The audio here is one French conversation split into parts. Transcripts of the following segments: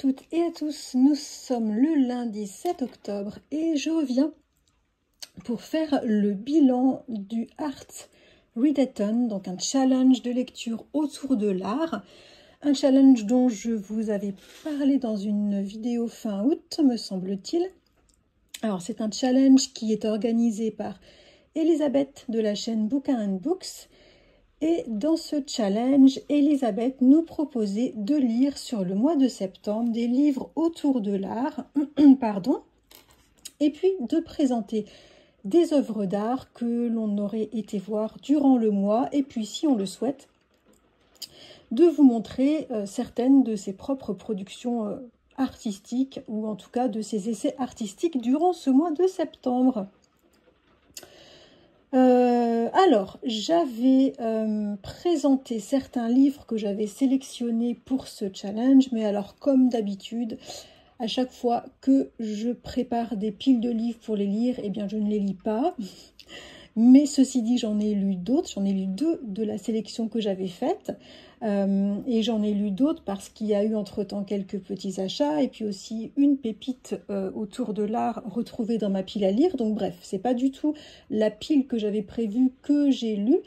toutes et à tous, nous sommes le lundi 7 octobre et je reviens pour faire le bilan du Art Readathon, donc un challenge de lecture autour de l'art. Un challenge dont je vous avais parlé dans une vidéo fin août, me semble-t-il. Alors c'est un challenge qui est organisé par Elisabeth de la chaîne Bookin & Books. Et dans ce challenge, Elisabeth nous proposait de lire sur le mois de septembre des livres autour de l'art, et puis de présenter des œuvres d'art que l'on aurait été voir durant le mois, et puis si on le souhaite, de vous montrer certaines de ses propres productions artistiques, ou en tout cas de ses essais artistiques durant ce mois de septembre. Alors, j'avais présenté certains livres que j'avais sélectionnés pour ce challenge, mais alors comme d'habitude, à chaque fois que je prépare des piles de livres pour les lire, eh bien je ne les lis pas. Mais ceci dit, j'en ai lu d'autres, j'en ai lu 2 de la sélection que j'avais faite, et j'en ai lu d'autres parce qu'il y a eu entre-temps quelques petits achats, et puis aussi une pépite autour de l'art retrouvée dans ma pile à lire. Donc bref, c'est pas du tout la pile que j'avais prévue que j'ai lue.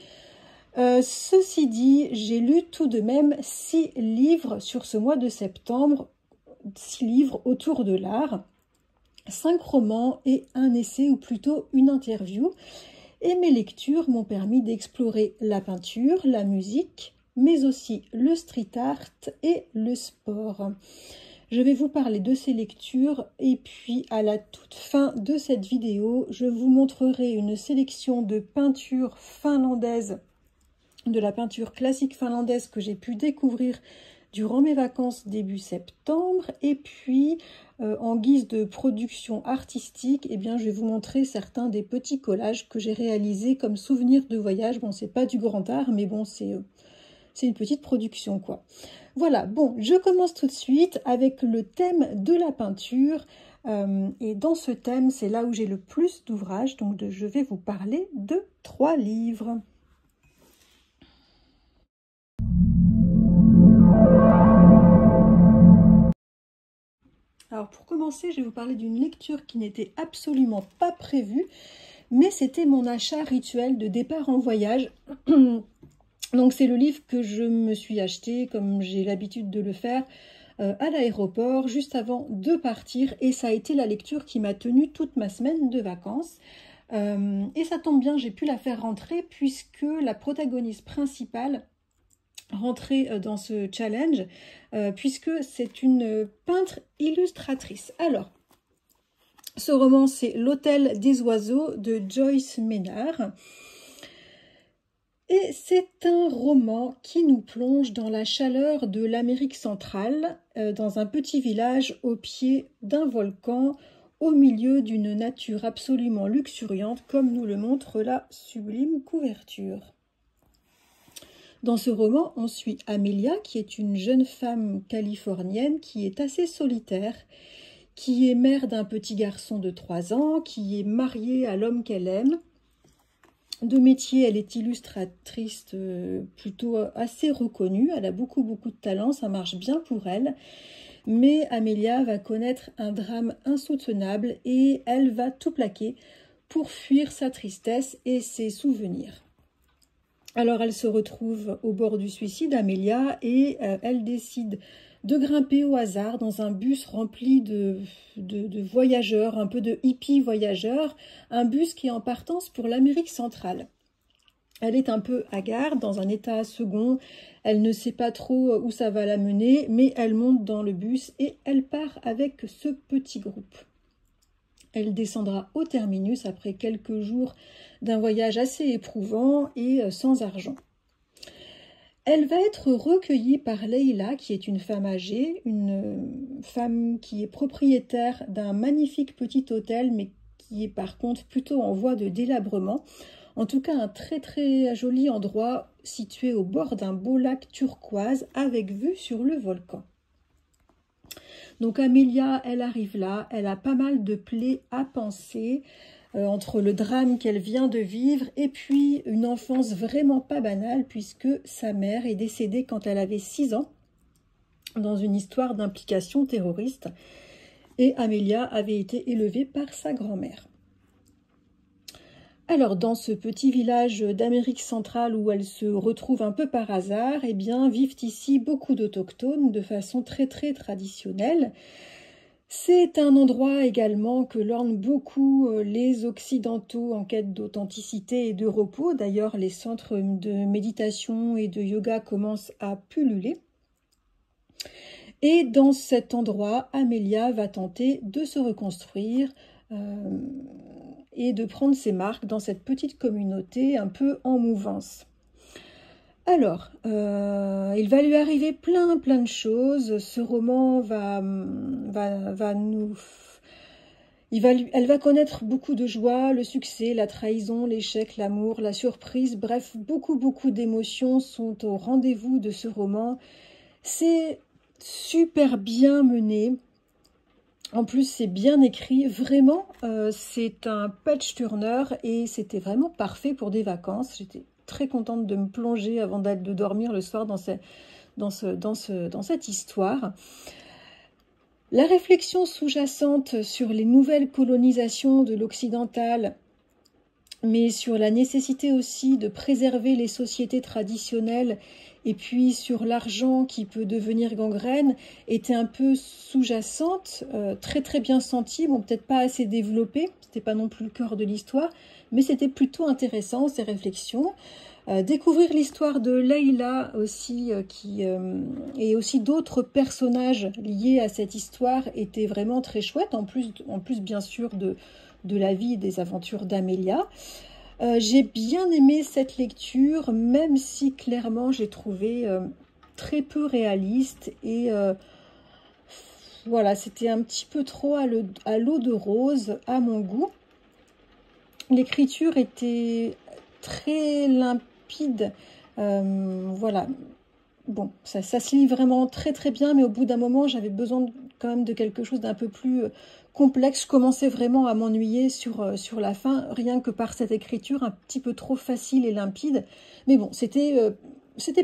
Ceci dit, j'ai lu tout de même 6 livres sur ce mois de septembre, 6 livres autour de l'art, 5 romans et un essai, ou plutôt une interview. Et mes lectures m'ont permis d'explorer la peinture, la musique, mais aussi le street art et le sport. Je vais vous parler de ces lectures et puis à la toute fin de cette vidéo, je vous montrerai une sélection de peintures finlandaises, de la peinture classique finlandaise que j'ai pu découvrir durant mes vacances début septembre, et puis en guise de production artistique, eh bien, je vais vous montrer certains des petits collages que j'ai réalisés comme souvenir de voyage. Bon, c'est pas du grand art, mais bon, c'est une petite production, quoi. Voilà, bon, je commence tout de suite avec le thème de la peinture. Et dans ce thème, c'est là où j'ai le plus d'ouvrages, donc je vais vous parler de 3 livres. Alors pour commencer, je vais vous parler d'une lecture qui n'était absolument pas prévue, mais c'était mon achat rituel de départ en voyage. Donc c'est le livre que je me suis acheté, comme j'ai l'habitude de le faire, à l'aéroport, juste avant de partir, et ça a été la lecture qui m'a tenue toute ma semaine de vacances. Et ça tombe bien, j'ai pu la faire rentrer, puisque la protagoniste principale rentrer dans ce challenge, puisque c'est une peintre illustratrice. Alors, ce roman, c'est L'Hôtel des Oiseaux de Joyce Maynard. Et c'est un roman qui nous plonge dans la chaleur de l'Amérique centrale, dans un petit village au pied d'un volcan, au milieu d'une nature absolument luxuriante, comme nous le montre la sublime couverture. Dans ce roman, on suit Amelia, qui est une jeune femme californienne qui est assez solitaire, qui est mère d'un petit garçon de 3 ans, qui est mariée à l'homme qu'elle aime. De métier, elle est illustratrice plutôt assez reconnue, elle a beaucoup de talent, ça marche bien pour elle. Mais Amelia va connaître un drame insoutenable et elle va tout plaquer pour fuir sa tristesse et ses souvenirs. Alors elle se retrouve au bord du suicide, Amelia, et elle décide de grimper au hasard dans un bus rempli de voyageurs, un peu de hippies voyageurs, un bus qui est en partance pour l'Amérique centrale. Elle est un peu hagarde, dans un état second, elle ne sait pas trop où ça va la mener, mais elle monte dans le bus et elle part avec ce petit groupe. Elle descendra au terminus après quelques jours d'un voyage assez éprouvant et sans argent. Elle va être recueillie par Leila, qui est une femme âgée, une femme qui est propriétaire d'un magnifique petit hôtel, mais qui est par contre plutôt en voie de délabrement. En tout cas, un très joli endroit situé au bord d'un beau lac turquoise avec vue sur le volcan. Donc Amelia, elle arrive là, elle a pas mal de plaies à penser entre le drame qu'elle vient de vivre et puis une enfance vraiment pas banale puisque sa mère est décédée quand elle avait 6 ans. dans une histoire d'implication terroriste. Et Amelia avait été élevée par sa grand-mère. Alors, dans ce petit village d'Amérique centrale où elle se retrouve un peu par hasard, eh bien, vivent ici beaucoup d'autochtones de façon très traditionnelle. C'est un endroit également que lorgnent beaucoup les Occidentaux en quête d'authenticité et de repos. D'ailleurs, les centres de méditation et de yoga commencent à pulluler. Et dans cet endroit, Amelia va tenter de se reconstruire et de prendre ses marques dans cette petite communauté un peu en mouvance. Alors, il va lui arriver plein de choses. Ce roman elle va connaître beaucoup de joie, le succès, la trahison, l'échec, l'amour, la surprise. Bref, beaucoup d'émotions sont au rendez-vous de ce roman. C'est super bien mené. En plus, c'est bien écrit. Vraiment, c'est un page-turner et c'était vraiment parfait pour des vacances. J'étais très contente de me plonger avant de dormir le soir dans cette histoire. La réflexion sous-jacente sur les nouvelles colonisations de l'occidental, mais sur la nécessité aussi de préserver les sociétés traditionnelles et puis sur l'argent qui peut devenir gangrène, était un peu sous-jacente, très bien sentie, bon peut-être pas assez développée, c'était pas non plus le cœur de l'histoire, mais c'était plutôt intéressant ces réflexions. Découvrir l'histoire de Leila aussi, et aussi d'autres personnages liés à cette histoire était vraiment très chouette, en plus bien sûr de la vie et des aventures d'Amelia. J'ai bien aimé cette lecture, même si clairement j'ai trouvé très peu réaliste et voilà, c'était un petit peu trop à l'eau de rose à mon goût. L'écriture était très limpide, voilà. Bon, ça se lit vraiment très bien, mais au bout d'un moment, j'avais besoin quand même de quelque chose d'un peu plus complexe. Je commençais vraiment à m'ennuyer sur la fin, rien que par cette écriture un petit peu trop facile et limpide. Mais bon, c'était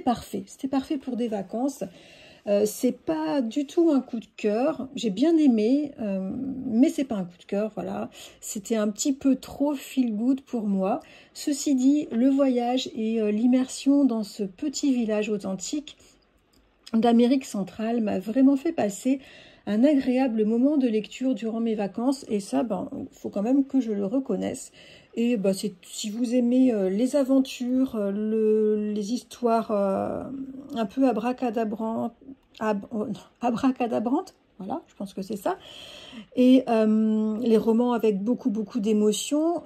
parfait. C'était parfait pour des vacances. C'est pas du tout un coup de cœur. J'ai bien aimé, mais c'est pas un coup de cœur, voilà. C'était un petit peu trop feel good pour moi. Ceci dit, le voyage et l'immersion dans ce petit village authentique d'Amérique centrale m'a vraiment fait passer un agréable moment de lecture durant mes vacances. Et ça, faut quand même que je le reconnaisse. Et si vous aimez les aventures, les histoires un peu abracadabrantes, voilà, je pense que c'est ça, et les romans avec beaucoup d'émotions,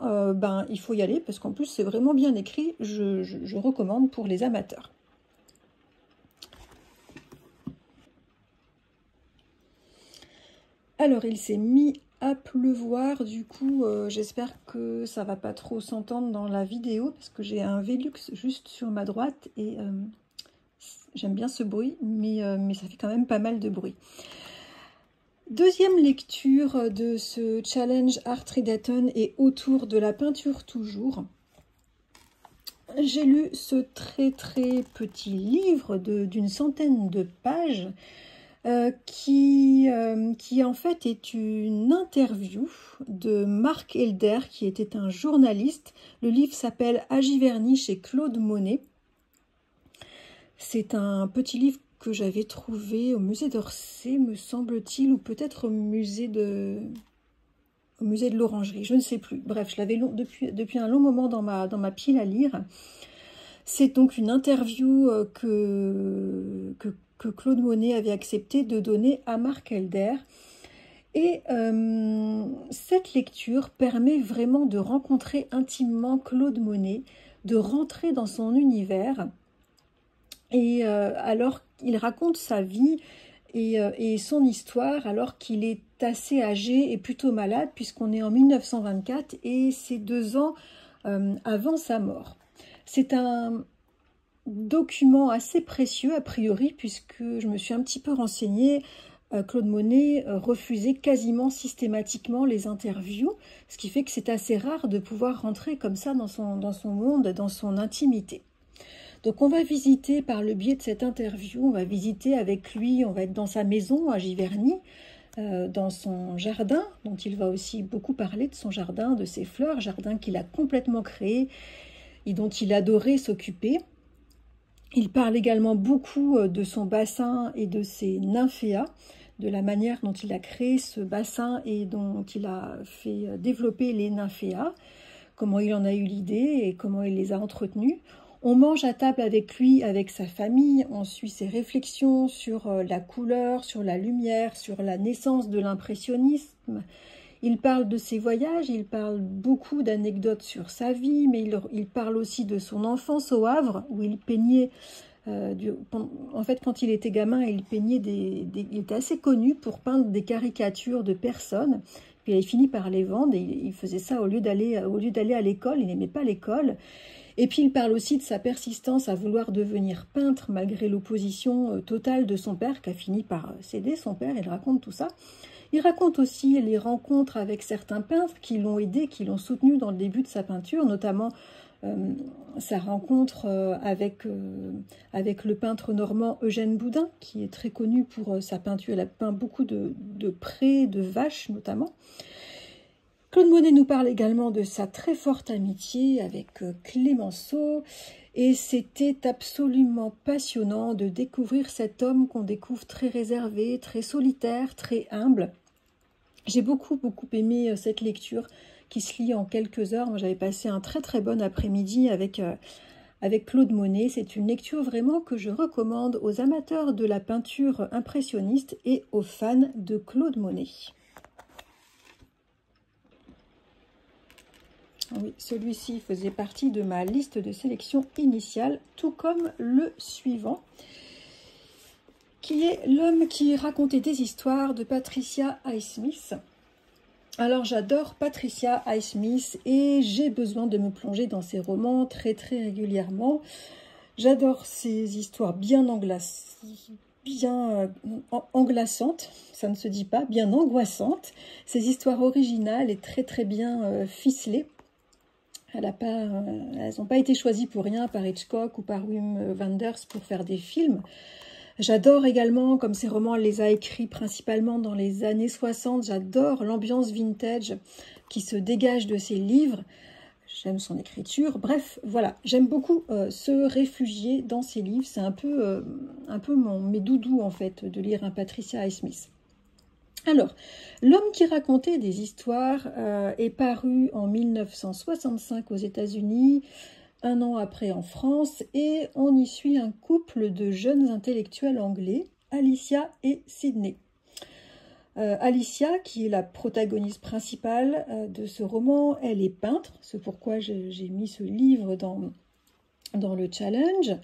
il faut y aller parce qu'en plus c'est vraiment bien écrit, je recommande pour les amateurs. Alors il s'est mis à pleuvoir, du coup j'espère que ça va pas trop s'entendre dans la vidéo parce que j'ai un Velux juste sur ma droite et j'aime bien ce bruit, mais ça fait quand même pas mal de bruit. Deuxième lecture de ce challenge Art Readathon et autour de la peinture toujours. J'ai lu ce très petit livre d'une centaine de pages qui en fait est une interview de Marc Helder qui était un journaliste. Le livre s'appelle Agiverni chez Claude Monet. C'est un petit livre que j'avais trouvé au musée d'Orsay, me semble-t-il, ou peut-être au musée de l'Orangerie, je ne sais plus. Bref, je l'avais depuis un long moment dans ma pile à lire. C'est donc une interview que Claude Monet avait accepté de donner à Marc Helder. Et cette lecture permet vraiment de rencontrer intimement Claude Monet, de rentrer dans son univers. Et alors il raconte sa vie et son histoire alors qu'il est assez âgé et plutôt malade puisqu'on est en 1924 et c'est 2 ans avant sa mort. C'est un document assez précieux a priori puisque je me suis un petit peu renseignée. Claude Monet refusait quasiment systématiquement les interviews, ce qui fait que c'est assez rare de pouvoir rentrer comme ça dans son monde, dans son intimité. Donc on va visiter par le biais de cette interview, on va visiter avec lui, on va être dans sa maison à Giverny, dans son jardin, dont il va aussi beaucoup parler de son jardin, de ses fleurs, jardin qu'il a complètement créé et dont il adorait s'occuper. Il parle également beaucoup de son bassin et de ses nymphéas, de la manière dont il a créé ce bassin et dont il a fait développer les nymphéas, comment il en a eu l'idée et comment il les a entretenus. On mange à table avec lui, avec sa famille, on suit ses réflexions sur la couleur, sur la lumière, sur la naissance de l'impressionnisme. Il parle de ses voyages, il parle beaucoup d'anecdotes sur sa vie, mais il parle aussi de son enfance au Havre, où il peignait, en fait quand il était gamin, il peignait il était assez connu pour peindre des caricatures de personnes, puis il a fini par les vendre, et il faisait ça au lieu d'aller à l'école, il n'aimait pas l'école. Et puis il parle aussi de sa persistance à vouloir devenir peintre malgré l'opposition totale de son père qui a fini par céder son père, il raconte tout ça. Il raconte aussi les rencontres avec certains peintres qui l'ont aidé, qui l'ont soutenu dans le début de sa peinture, notamment sa rencontre avec le peintre normand Eugène Boudin, qui est très connu pour sa peinture. Il a peint beaucoup de prés, de vaches notamment. Claude Monet nous parle également de sa très forte amitié avec Clémenceau, et c'était absolument passionnant de découvrir cet homme qu'on découvre très réservé, très solitaire, très humble. J'ai beaucoup aimé cette lecture qui se lit en quelques heures. Moi, j'avais passé un très bon après-midi avec Claude Monet. C'est une lecture vraiment que je recommande aux amateurs de la peinture impressionniste et aux fans de Claude Monet. Oui, celui-ci faisait partie de ma liste de sélection initiale, tout comme le suivant, qui est L'homme qui racontait des histoires de Patricia Highsmith. Alors j'adore Patricia Highsmith et j'ai besoin de me plonger dans ses romans très régulièrement. J'adore ces histoires bien anglaçantes, ça ne se dit pas, bien angoissantes, ces histoires originales et très bien ficelées. Elles n'ont pas été choisies pour rien par Hitchcock ou par Wim Wenders pour faire des films. J'adore également, comme ces romans, elle les a écrits principalement dans les années 60, j'adore l'ambiance vintage qui se dégage de ses livres. J'aime son écriture. Bref, voilà, j'aime beaucoup se réfugier dans ses livres. C'est un peu mes doudous, en fait, de lire un Patricia Highsmith. Alors, L'homme qui racontait des histoires est paru en 1965 aux États-Unis, un an après en France, et on y suit un couple de jeunes intellectuels anglais, Alicia et Sidney. Alicia, qui est la protagoniste principale de ce roman, elle est peintre, c'est pourquoi j'ai mis ce livre dans le challenge.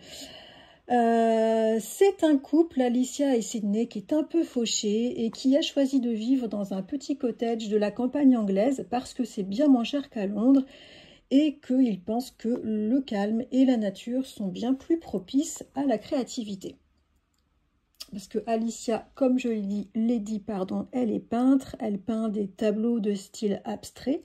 C'est un couple, Alicia et Sidney, qui est un peu fauché et qui a choisi de vivre dans un petit cottage de la campagne anglaise parce que c'est bien moins cher qu'à Londres et qu'ils pensent que le calme et la nature sont bien plus propices à la créativité. Parce que Alicia, comme je l'ai dit, elle est peintre, elle peint des tableaux de style abstrait.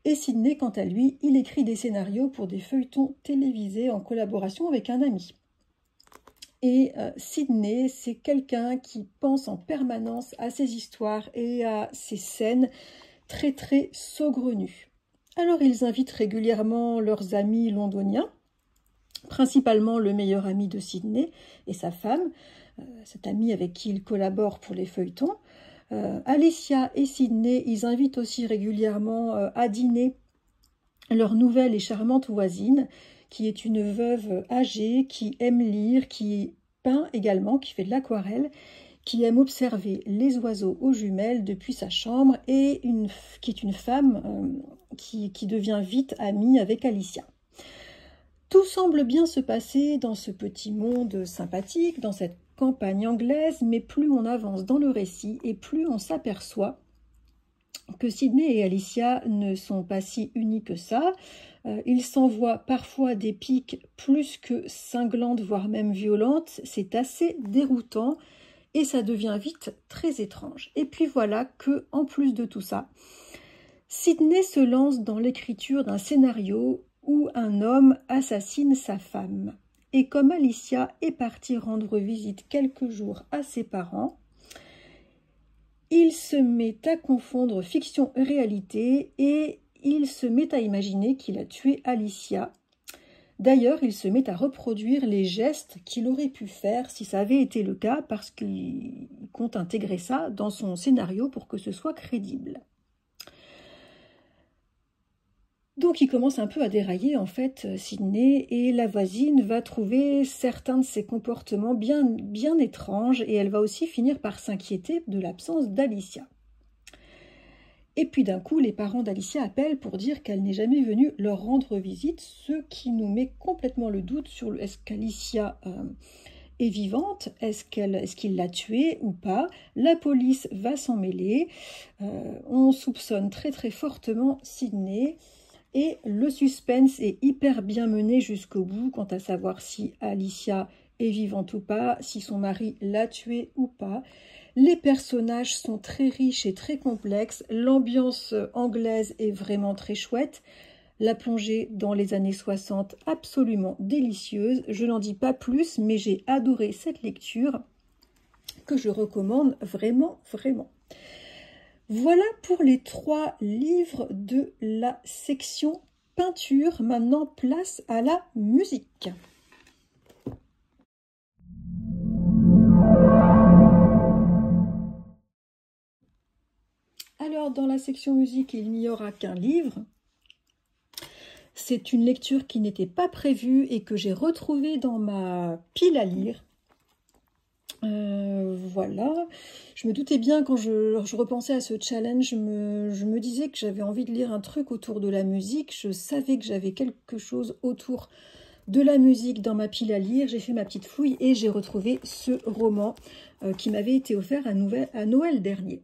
Et Sidney, quant à lui, il écrit des scénarios pour des feuilletons télévisés en collaboration avec un ami. Et Sidney, c'est quelqu'un qui pense en permanence à ses histoires et à ses scènes très saugrenues. Alors ils invitent régulièrement leurs amis londoniens, principalement le meilleur ami de Sidney et sa femme, cet ami avec qui il collabore pour les feuilletons. Alicia et Sidney, ils invitent aussi régulièrement à dîner leur nouvelle et charmante voisine, qui est une veuve âgée, qui aime lire, qui peint également, qui fait de l'aquarelle, qui aime observer les oiseaux aux jumelles depuis sa chambre et qui est une femme qui devient vite amie avec Alicia. Tout semble bien se passer dans ce petit monde sympathique, dans cette campagne anglaise, mais plus on avance dans le récit et plus on s'aperçoit que Sidney et Alicia ne sont pas si unis que ça. Ils s'envoient parfois des piques plus que cinglantes, voire même violentes. C'est assez déroutant et ça devient vite très étrange. Et puis voilà que, en plus de tout ça, Sidney se lance dans l'écriture d'un scénario où un homme assassine sa femme. et comme Alicia est partie rendre visite quelques jours à ses parents, il se met à confondre fiction et réalité et il se met à imaginer qu'il a tué Alicia. D'ailleurs, il se met à reproduire les gestes qu'il aurait pu faire si ça avait été le cas, parce qu'il compte intégrer ça dans son scénario pour que ce soit crédible. Donc il commence un peu à dérailler en fait, Sidney, et la voisine va trouver certains de ses comportements bien étranges et elle va aussi finir par s'inquiéter de l'absence d'Alicia. Et puis d'un coup, les parents d'Alicia appellent pour dire qu'elle n'est jamais venue leur rendre visite, ce qui nous met complètement le doute sur est-ce qu'Alicia est vivante, est-ce qu'il l'a tuée ou pas. La police va s'en mêler, on soupçonne très très fortement Sidney. Et le suspense est hyper bien mené jusqu'au bout quant à savoir si Alicia est vivante ou pas, si son mari l'a tuée ou pas. Les personnages sont très riches et très complexes. L'ambiance anglaise est vraiment très chouette. La plongée dans les années 60, absolument délicieuse. Je n'en dis pas plus, mais j'ai adoré cette lecture que je recommande vraiment, vraiment. Voilà pour les 3 livres de la section peinture. Maintenant, place à la musique. Alors, dans la section musique, il n'y aura qu'un livre. C'est une lecture qui n'était pas prévue et que j'ai retrouvée dans ma pile à lire. Voilà, je me doutais bien quand je repensais à ce challenge, je me disais que j'avais envie de lire un truc autour de la musique. Je savais que j'avais quelque chose autour de la musique dans ma pile à lire. J'ai fait ma petite fouille et j'ai retrouvé ce roman qui m'avait été offert à Noël dernier.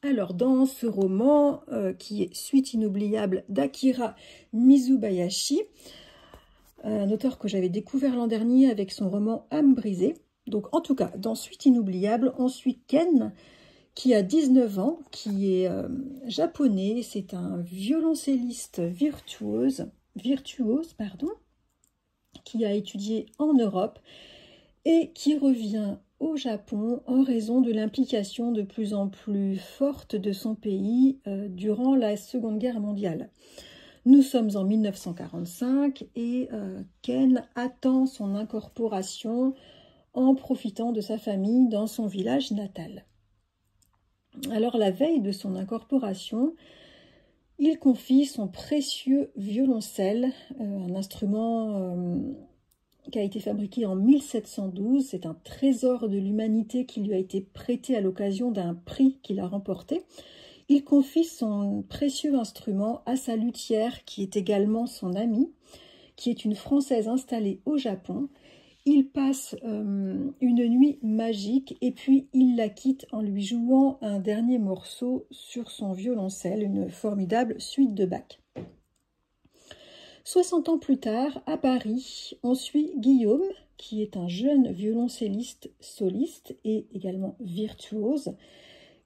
Alors, dans ce roman, qui est Suite inoubliable d'Akira Mizubayashi, un auteur que j'avais découvert l'an dernier avec son roman Âme brisée. Donc, en tout cas, dans Suite inoubliable, on suit Ken, qui a 19 ans, qui est japonais. C'est un violoncelliste virtuose, qui a étudié en Europe et qui revient au Japon en raison de l'implication de plus en plus forte de son pays durant la Seconde Guerre mondiale. Nous sommes en 1945 et Ken attend son incorporation en profitant de sa famille dans son village natal. Alors la veille de son incorporation, il confie son précieux violoncelle, un instrument qui a été fabriqué en 1712. C'est un trésor de l'humanité qui lui a été prêté à l'occasion d'un prix qu'il a remporté. Il confie son précieux instrument à sa luthière, qui est également son amie, qui est une Française installée au Japon. Il passe une nuit magique et puis il la quitte en lui jouant un dernier morceau sur son violoncelle, une formidable suite de Bach. 60 ans plus tard, à Paris, on suit Guillaume, qui est un jeune violoncelliste soliste et également virtuose,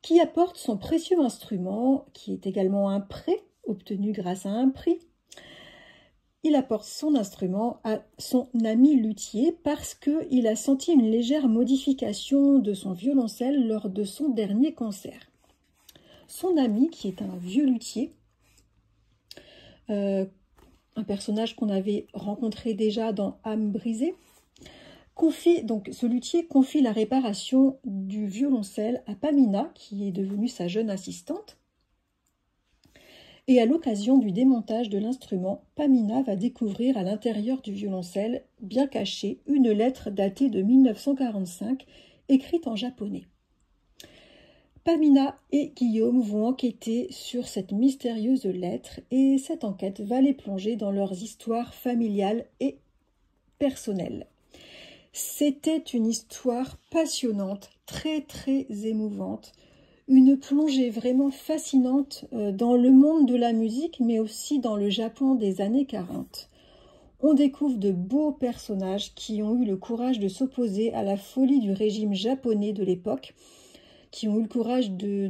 qui apporte son précieux instrument, qui est également un prêt obtenu grâce à un prix. Il apporte son instrument à son ami luthier parce qu'il a senti une légère modification de son violoncelle lors de son dernier concert. Son ami, qui est un vieux luthier, un personnage qu'on avait rencontré déjà dans Âme brisée, ce luthier confie la réparation du violoncelle à Pamina, qui est devenue sa jeune assistante. Et à l'occasion du démontage de l'instrument, Pamina va découvrir à l'intérieur du violoncelle, bien caché, une lettre datée de 1945, écrite en japonais. Pamina et Guillaume vont enquêter sur cette mystérieuse lettre et cette enquête va les plonger dans leurs histoires familiales et personnelles. C'était une histoire passionnante, très très émouvante. Une plongée vraiment fascinante dans le monde de la musique, mais aussi dans le Japon des années 40. On découvre de beaux personnages qui ont eu le courage de s'opposer à la folie du régime japonais de l'époque, qui ont eu le courage de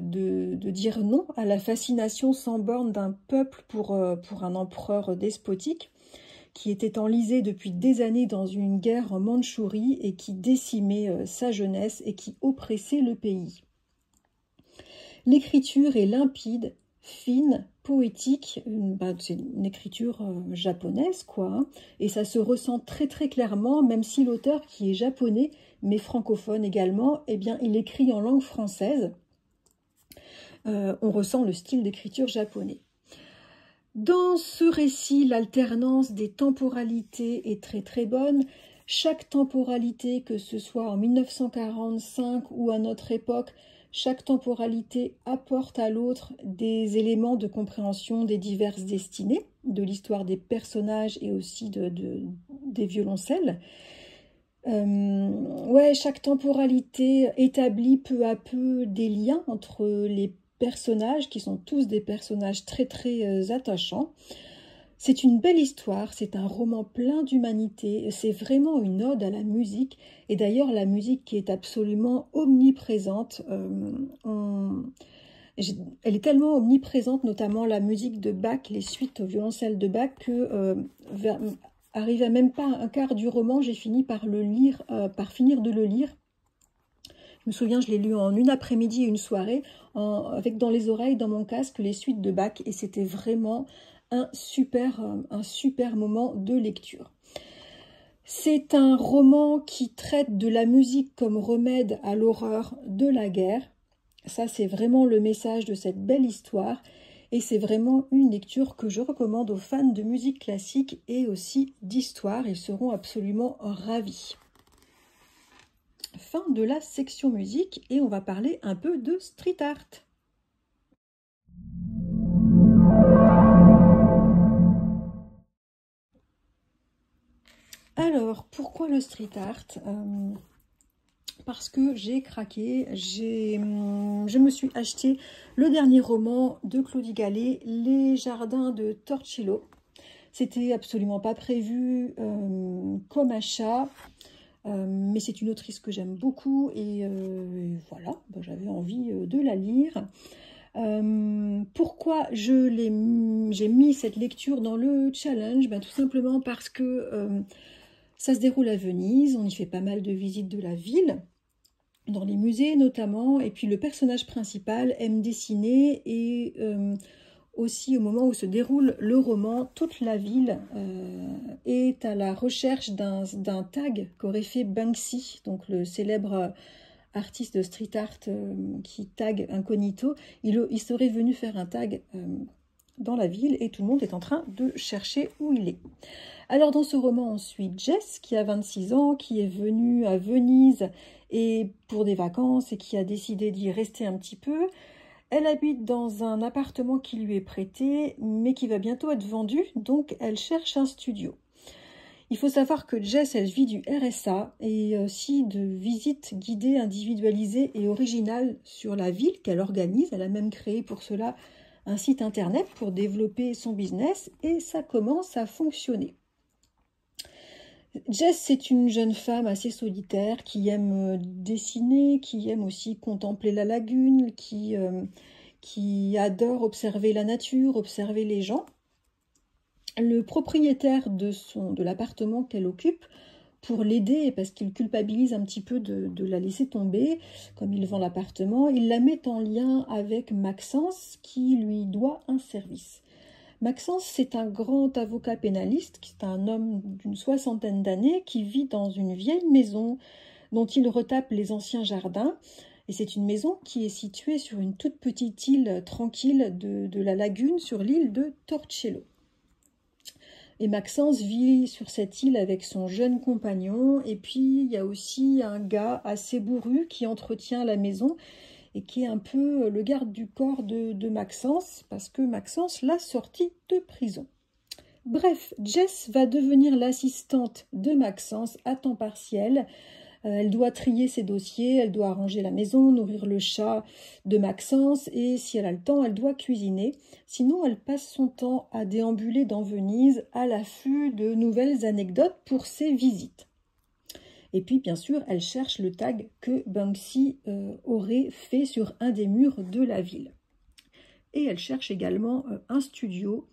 dire non à la fascination sans borne d'un peuple pour un empereur despotique, qui était enlisé depuis des années dans une guerre en Mandchourie et qui décimait sa jeunesse et qui oppressait le pays. L'écriture est limpide, fine, poétique, c'est une écriture japonaise, quoi, hein, et ça se ressent très très clairement, même si l'auteur, qui est japonais, mais francophone également, eh bien, il écrit en langue française. On ressent le style d'écriture japonais. Dans ce récit, l'alternance des temporalités est très très bonne. Chaque temporalité, que ce soit en 1945 ou à notre époque, chaque temporalité apporte à l'autre des éléments de compréhension des diverses destinées, de l'histoire des personnages et aussi des violoncelles. Ouais, chaque temporalité établit peu à peu des liens entre les personnages, qui sont tous des personnages très très attachants. C'est une belle histoire, c'est un roman plein d'humanité, c'est vraiment une ode à la musique, et d'ailleurs la musique qui est absolument omniprésente, elle est tellement omniprésente, notamment la musique de Bach, les suites au violoncelle de Bach, que arrivé à même pas un quart du roman, j'ai fini par finir de le lire. Je me souviens, je l'ai lu en une après-midi et une soirée, avec dans les oreilles, dans mon casque, les suites de Bach, et c'était vraiment un super moment de lecture. C'est un roman qui traite de la musique comme remède à l'horreur de la guerre. Ça, c'est vraiment le message de cette belle histoire, et c'est vraiment une lecture que je recommande aux fans de musique classique et aussi d'histoire. Ils seront absolument ravis. Fin de la section musique, et on va parler un peu de street art. Alors, pourquoi le street art? Parce que j'ai craqué, je me suis acheté le dernier roman de Claudie Gallet, Les Jardins de Torcello. C'était absolument pas prévu comme achat, mais c'est une autrice que j'aime beaucoup, et voilà, j'avais envie de la lire. Pourquoi j'ai mis cette lecture dans le challenge? Tout simplement parce que ça se déroule à Venise, on y fait pas mal de visites de la ville, dans les musées notamment, et puis le personnage principal aime dessiner, et aussi au moment où se déroule le roman, toute la ville est à la recherche d'un tag qu'aurait fait Banksy, donc le célèbre artiste de street art qui tag incognito. Il serait venu faire un tag dans la ville, et tout le monde est en train de chercher où il est. Alors dans ce roman, on suit Jess, qui a 26 ans, qui est venue à Venise et pour des vacances, et qui a décidé d'y rester un petit peu. Elle habite dans un appartement qui lui est prêté, mais qui va bientôt être vendu, donc elle cherche un studio. Il faut savoir que Jess, elle vit du RSA et aussi de visites guidées, individualisées et originales sur la ville qu'elle organise. Elle a même créé pour cela un site internet pour développer son business, et ça commence à fonctionner. Jess, c'est une jeune femme assez solitaire qui aime dessiner, qui aime aussi contempler la lagune, qui adore observer la nature, observer les gens. Le propriétaire de l'appartement qu'elle occupe, pour l'aider, parce qu'il culpabilise un petit peu de la laisser tomber, comme il vend l'appartement, il la met en lien avec Maxence, qui lui doit un service. Maxence, c'est un grand avocat pénaliste, c'est un homme d'une 60aine d'années qui vit dans une vieille maison dont il retape les anciens jardins. Et c'est une maison qui est située sur une toute petite île tranquille de la lagune, sur l'île de Torcello. Et Maxence vit sur cette île avec son jeune compagnon. Et puis, il y a aussi un gars assez bourru qui entretient la maison et qui est un peu le garde du corps de Maxence, parce que Maxence l'a sorti de prison. Bref, Jess va devenir l'assistante de Maxence à temps partiel. Elle doit trier ses dossiers, elle doit arranger la maison, nourrir le chat de Maxence, et si elle a le temps, elle doit cuisiner. Sinon, elle passe son temps à déambuler dans Venise à l'affût de nouvelles anecdotes pour ses visites. Et puis, bien sûr, elle cherche le tag que Banksy aurait fait sur un des murs de la ville. Et elle cherche également un studio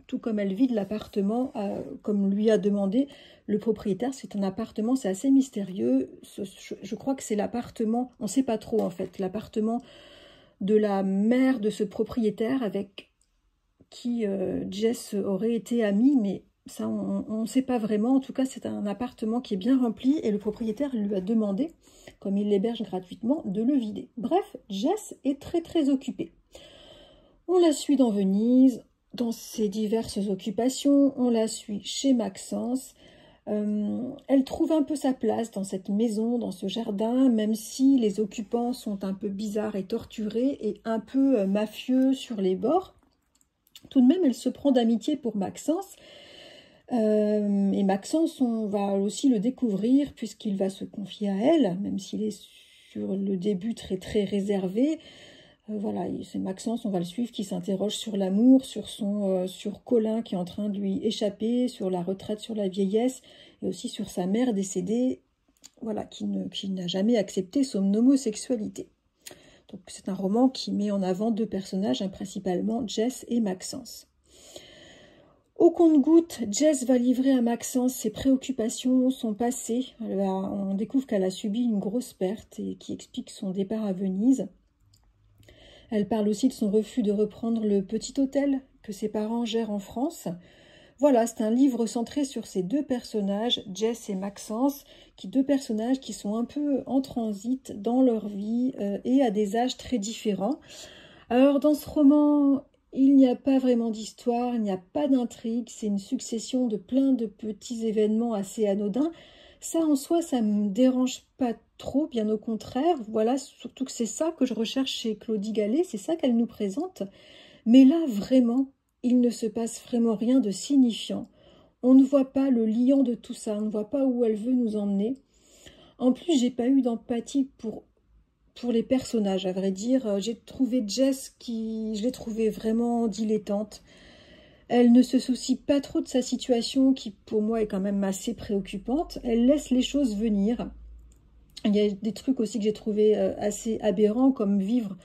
tout comme elle vide l'appartement, comme lui a demandé le propriétaire. C'est un appartement, c'est assez mystérieux. Je crois que c'est l'appartement, on ne sait pas trop en fait, l'appartement de la mère de ce propriétaire avec qui Jess aurait été amie, mais ça on ne sait pas vraiment. En tout cas, c'est un appartement qui est bien rempli et le propriétaire lui a demandé, comme il l'héberge gratuitement, de le vider. Bref, Jess est très occupée. On la suit dans Venise, dans ses diverses occupations, on la suit chez Maxence. Elle trouve un peu sa place dans cette maison, dans ce jardin, même si les occupants sont un peu bizarres et torturés et un peu mafieux sur les bords. Tout de même, elle se prend d'amitié pour Maxence. Et Maxence, on va aussi le découvrir puisqu'il va se confier à elle, même s'il est sur le début très réservé. Voilà, c'est Maxence, on va le suivre, qui s'interroge sur l'amour, sur Colin qui est en train de lui échapper, sur la retraite, sur la vieillesse, et aussi sur sa mère décédée, voilà, qui n'a jamais accepté son homosexualité. Donc c'est un roman qui met en avant deux personnages, hein, principalement Jess et Maxence. Au compte-gouttes, Jess va livrer à Maxence ses préoccupations, son passé. On découvre qu'elle a subi une grosse perte et qui explique son départ à Venise. Elle parle aussi de son refus de reprendre le petit hôtel que ses parents gèrent en France. Voilà, c'est un livre centré sur ces deux personnages, Jess et Maxence, deux personnages qui sont un peu en transit dans leur vie et à des âges très différents. Alors dans ce roman, il n'y a pas vraiment d'histoire, il n'y a pas d'intrigue, c'est une succession de plein de petits événements assez anodins. Ça en soi, ça ne me dérange pas trop, bien au contraire. Voilà, surtout que c'est ça que je recherche chez Claudie Gallet, c'est ça qu'elle nous présente. Mais là, vraiment, il ne se passe vraiment rien de signifiant. On ne voit pas le liant de tout ça, on ne voit pas où elle veut nous emmener. En plus, j'ai pas eu d'empathie pour les personnages, à vrai dire. J'ai trouvé Jess je l'ai trouvée vraiment dilettante. Elle ne se soucie pas trop de sa situation qui, pour moi, est quand même assez préoccupante. Elle laisse les choses venir. Il y a des trucs aussi que j'ai trouvé assez aberrants, comme vivre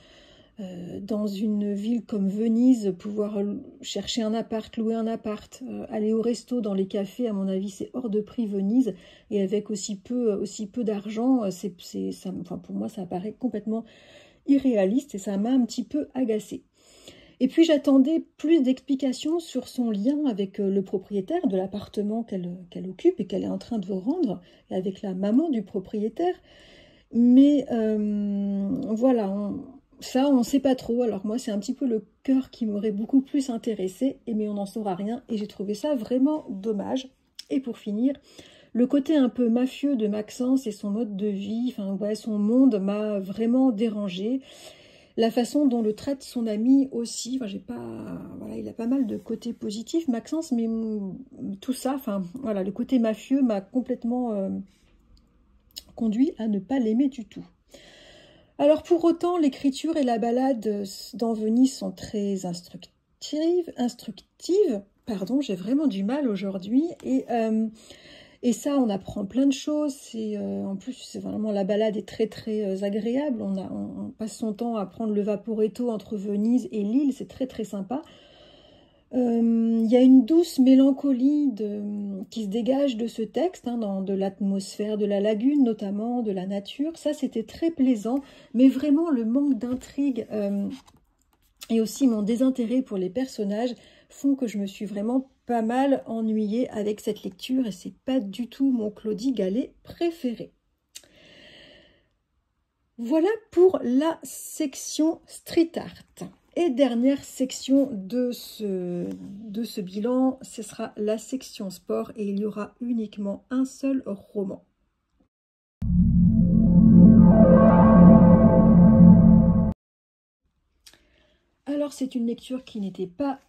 dans une ville comme Venise, pouvoir chercher un appart, louer un appart, aller au resto, dans les cafés, à mon avis, c'est hors de prix Venise. Et avec aussi peu d'argent, pour moi, ça apparaît complètement irréaliste et ça m'a un petit peu agacée. Et puis j'attendais plus d'explications sur son lien avec le propriétaire de l'appartement qu'elle occupe et qu'elle est en train de rendre, et avec la maman du propriétaire. Mais voilà, on ne sait pas trop. Alors moi, c'est un petit peu le cœur qui m'aurait beaucoup plus intéressé, mais on n'en saura rien. Et j'ai trouvé ça vraiment dommage. Et pour finir, le côté un peu mafieux de Maxence et son mode de vie, enfin ouais, son monde m'a vraiment dérangée. La façon dont le traite son ami aussi, enfin, voilà, il a pas mal de côtés positifs, Maxence, mais tout ça, enfin, voilà, le côté mafieux m'a complètement conduit à ne pas l'aimer du tout. Alors pour autant, l'écriture et la balade dans Venise sont très instructives, pardon, j'ai vraiment du mal aujourd'hui, et ça, on apprend plein de choses. En plus, c'est vraiment, la balade est très agréable. On passe son temps à prendre le Vaporetto entre Venise et Lille. C'est très sympa. Il y a une douce mélancolie qui se dégage de ce texte, hein, de l'atmosphère de la lagune, notamment de la nature. Ça, c'était très plaisant. Mais vraiment, le manque d'intrigue et aussi mon désintérêt pour les personnages font que je me suis vraiment pas mal ennuyée avec cette lecture et c'est pas du tout mon Claudie Gallet préféré. Voilà pour la section street art. Et dernière section de ce bilan, ce sera la section sport et il y aura uniquement un seul roman. Alors c'est une lecture qui n'était pas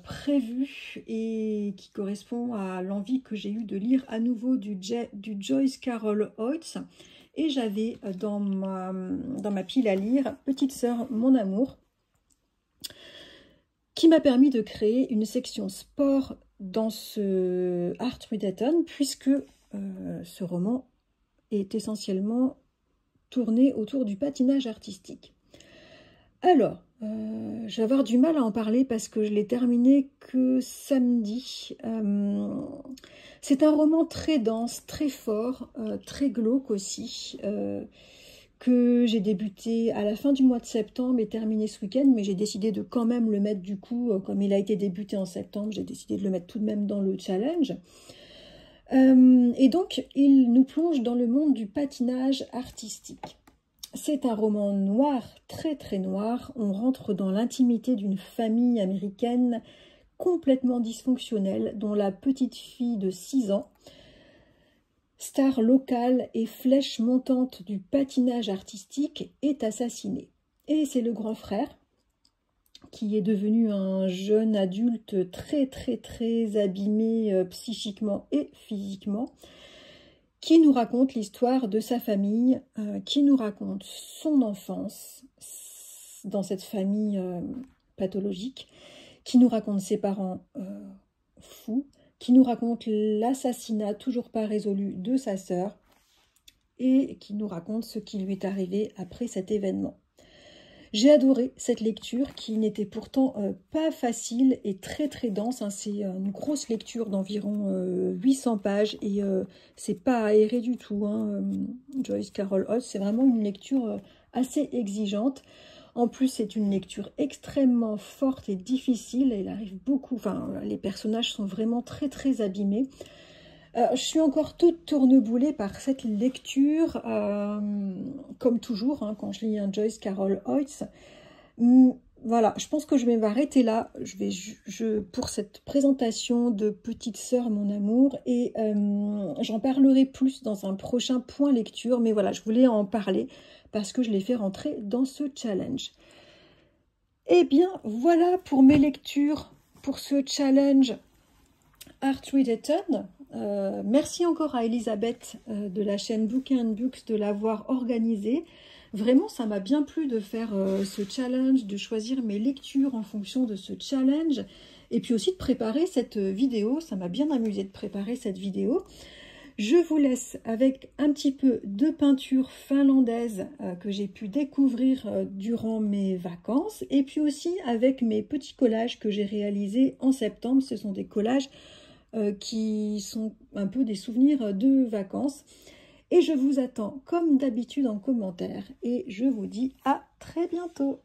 prévue et qui correspond à l'envie que j'ai eue de lire à nouveau du Joyce Carol Oates. Et j'avais dans ma pile à lire Petite sœur, mon amour, qui m'a permis de créer une section sport dans ce Art Readathon, puisque ce roman est essentiellement tourné autour du patinage artistique. Alors, Je vais avoir du mal à en parler parce que je l'ai terminé que samedi. C'est un roman très dense, très fort, très glauque aussi, que j'ai débuté à la fin du mois de septembre et terminé ce week-end, mais j'ai décidé de quand même le mettre du coup, comme il a été débuté en septembre, j'ai décidé de le mettre tout de même dans le challenge. Et donc, il nous plonge dans le monde du patinage artistique. C'est un roman noir, très très noir. On rentre dans l'intimité d'une famille américaine complètement dysfonctionnelle, dont la petite fille de 6 ans, star locale et flèche montante du patinage artistique, est assassinée. Et c'est le grand frère, qui est devenu un jeune adulte très très très abîmé psychiquement et physiquement, qui nous raconte l'histoire de sa famille, qui nous raconte son enfance dans cette famille pathologique, qui nous raconte ses parents fous, qui nous raconte l'assassinat toujours pas résolu de sa sœur et qui nous raconte ce qui lui est arrivé après cet événement. J'ai adoré cette lecture qui n'était pourtant pas facile et très très dense. Hein. C'est une grosse lecture d'environ 800 pages et c'est pas aéré du tout. Hein. Joyce Carol Oates, c'est vraiment une lecture assez exigeante. En plus, c'est une lecture extrêmement forte et difficile. Il arrive beaucoup, enfin, les personnages sont vraiment très très abîmés. Je suis encore toute tourneboulée par cette lecture, comme toujours, hein, quand je lis un Joyce Carol Oates. Voilà, je pense que je vais m'arrêter là pour cette présentation de Petite Sœur, mon amour, et j'en parlerai plus dans un prochain point lecture, mais voilà, je voulais en parler parce que je l'ai fait rentrer dans ce challenge. Eh bien, voilà pour mes lectures, pour ce challenge Art Readathon. Merci encore à Elisabeth de la chaîne Book and Books de l'avoir organisé. Vraiment, ça m'a bien plu de faire ce challenge, de choisir mes lectures en fonction de ce challenge et puis aussi de préparer cette vidéo. Ça m'a bien amusé de préparer cette vidéo. Je vous laisse avec un petit peu de peinture finlandaise que j'ai pu découvrir durant mes vacances et puis aussi avec mes petits collages que j'ai réalisés en septembre. Ce sont des collages qui sont un peu des souvenirs de vacances. Et je vous attends comme d'habitude en commentaire et je vous dis à très bientôt.